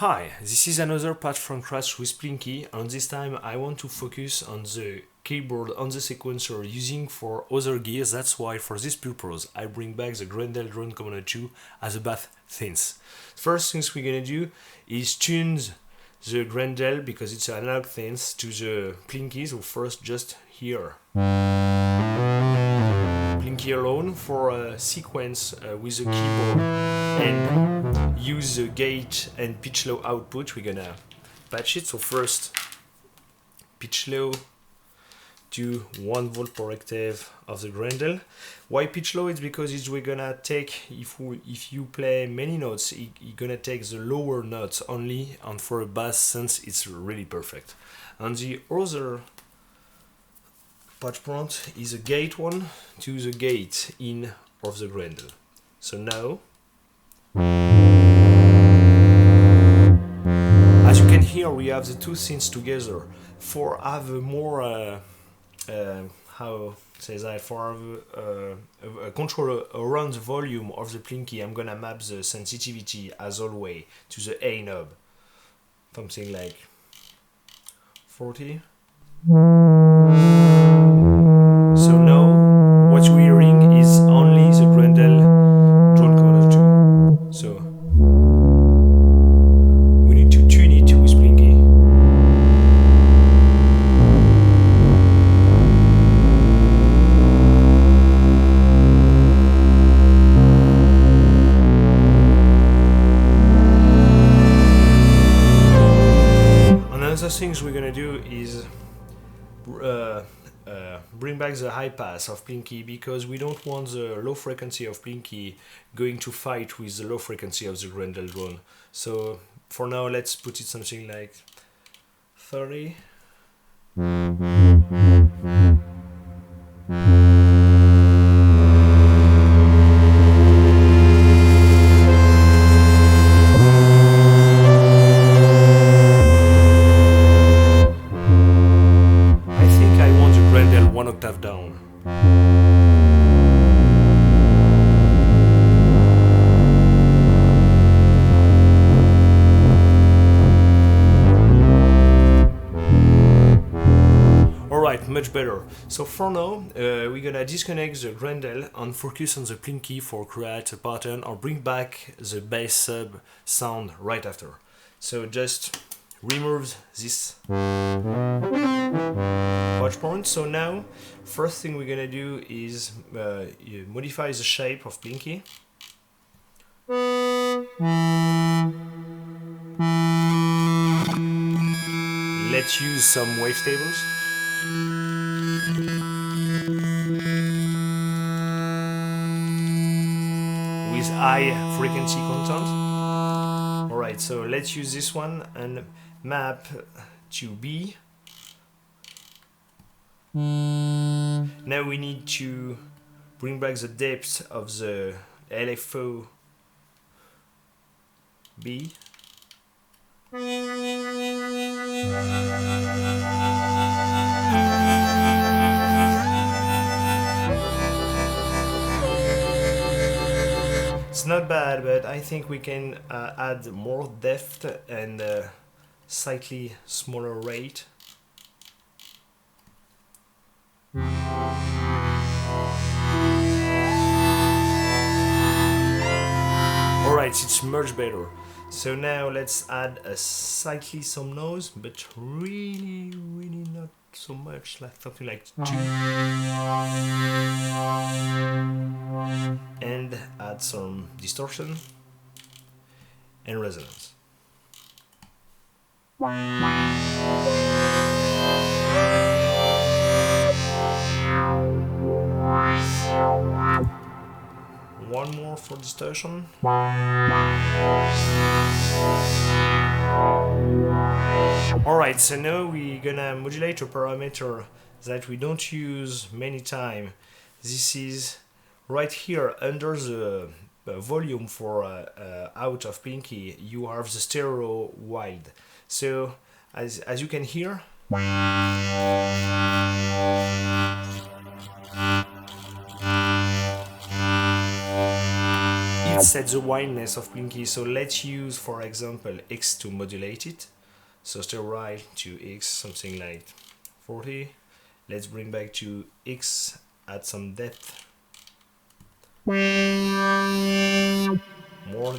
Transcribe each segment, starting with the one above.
Hi, this is another patch from Crash with Plinky, and this time I want to focus on the keyboard on the sequencer using for other gears. That's why for this purpose I bring back the Grendel Drone Commander 2 as a bass synth. First things we're gonna do is tune the Grendel because it's an analog synth to the Plinky, so first just here. Plinky alone for a sequence with the keyboard and use the gate and pitch low output. We're gonna patch it. So first pitch low to 1 volt per octave of the Grendel. Why pitch low? It's because we're gonna take, if you play many notes, you're gonna take the lower notes only, and for a bass synth it's really perfect. And the other patch point is a gate one to the gate in of the Grendel. So now, as you can hear, we have the two synths together. For have a more how says I for a control around the volume of the Plinky, I'm gonna map the sensitivity as always to the A knob, something like 40. So now what we're hearing is only the Grendel Drone Commander 2. So we need to tune it with Plinky. Another things we're gonna do is bring back the high pass of Plinky, because we don't want the low frequency of Plinky going to fight with the low frequency of the Grendel drone. So for now let's put it something like 30. One octave down. Alright, much better. So for now, we're gonna disconnect the Grendel and focus on the Plinky for create a pattern or bring back the bass sub sound right after. So just remove this patch point. So now, first thing we're gonna do is modify the shape of Plinky. Let's use some wavetables. With high frequency content. Alright, so let's use this one and map to B. Now we need to bring back the depth of the LFO B. It's not bad, but I think we can add more depth and slightly smaller rate. Alright, it's much better. So now let's add a slightly some noise, but really not so much, like something like 2. And add some distortion and resonance. One more for distortion. Alright, so now we're gonna modulate a parameter that we don't use many times. This is right here under the volume for out of Plinky. You have the stereo wide. So as you can hear, let's set the wildness of Plinky. So let's use, for example, X to modulate it. So stay right to X, something like 40. Let's bring back to X, add some depth. More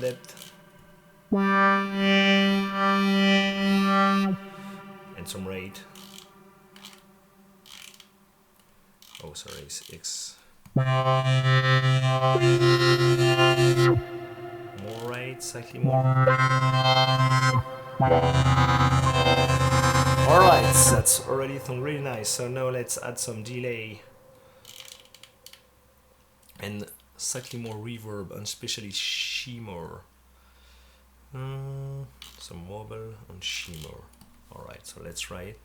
depth. And some rate. Oh, sorry, it's X. More rate, slightly more. Alright, that's already really nice. So now let's add some delay and slightly more reverb, and especially shimmer. Some wobble and shimmer. Alright, so let's try it.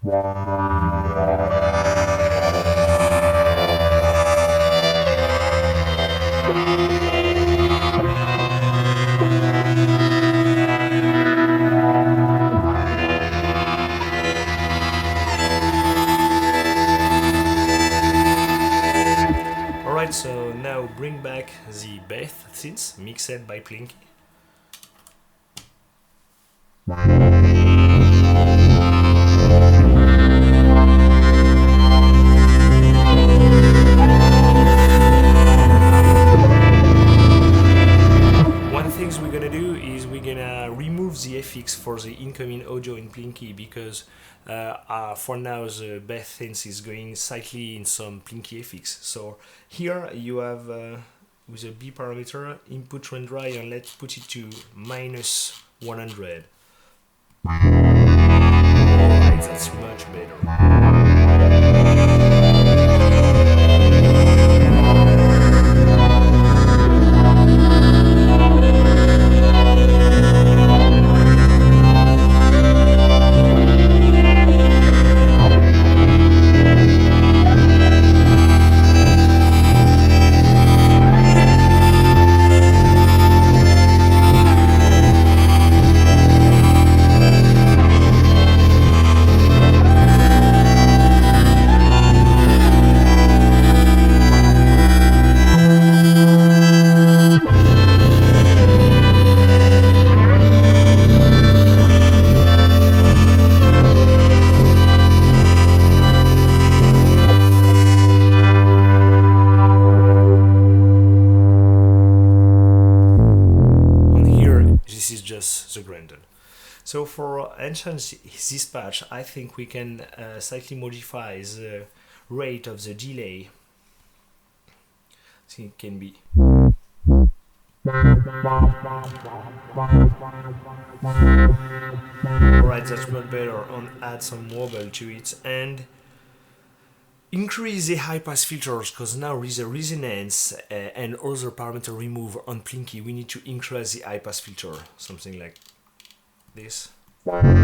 Alright, so now bring back the bass synths mixed by Plinky. One thing we're gonna do is we're gonna remove the FX for the incoming audio in Plinky, because for now the bass synth is going slightly in some Plinky FX. So here you have with a B parameter input run dry, and let's put it to -100. Alright, that's much better. The grendel. So for enhance this patch, I think we can slightly modify the rate of the delay. So it can be alright, that's much better, and add some wobble to it, and increase the high pass filters, because now with the resonance and other parameter remover on Plinky, we need to increase the high pass filter, something like this. And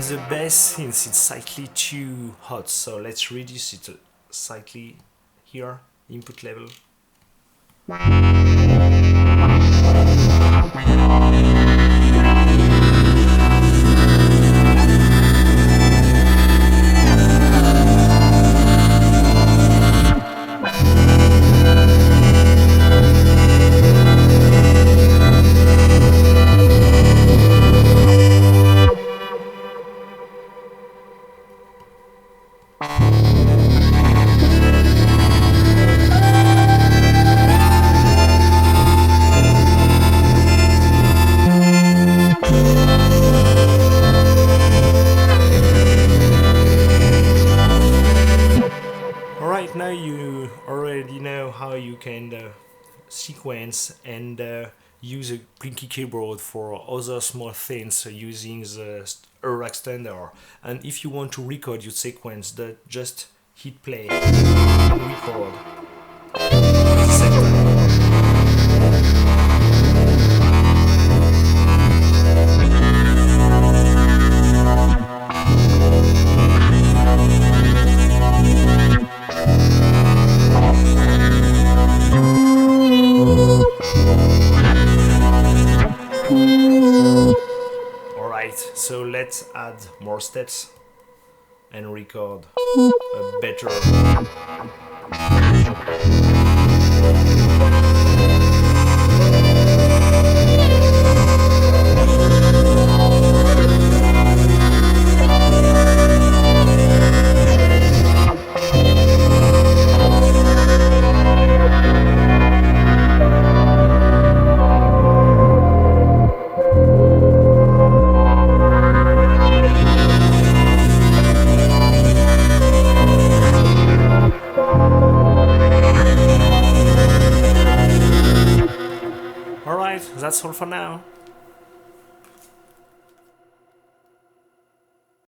the bass, since it's slightly too hot, so let's reduce it slightly here, input level. Now you already know how you can sequence and use a Plinky keyboard for other small things using the rack standard. And if you want to record your sequence, just hit play and record. So let's add more steps and record a better Alright, that's all for now.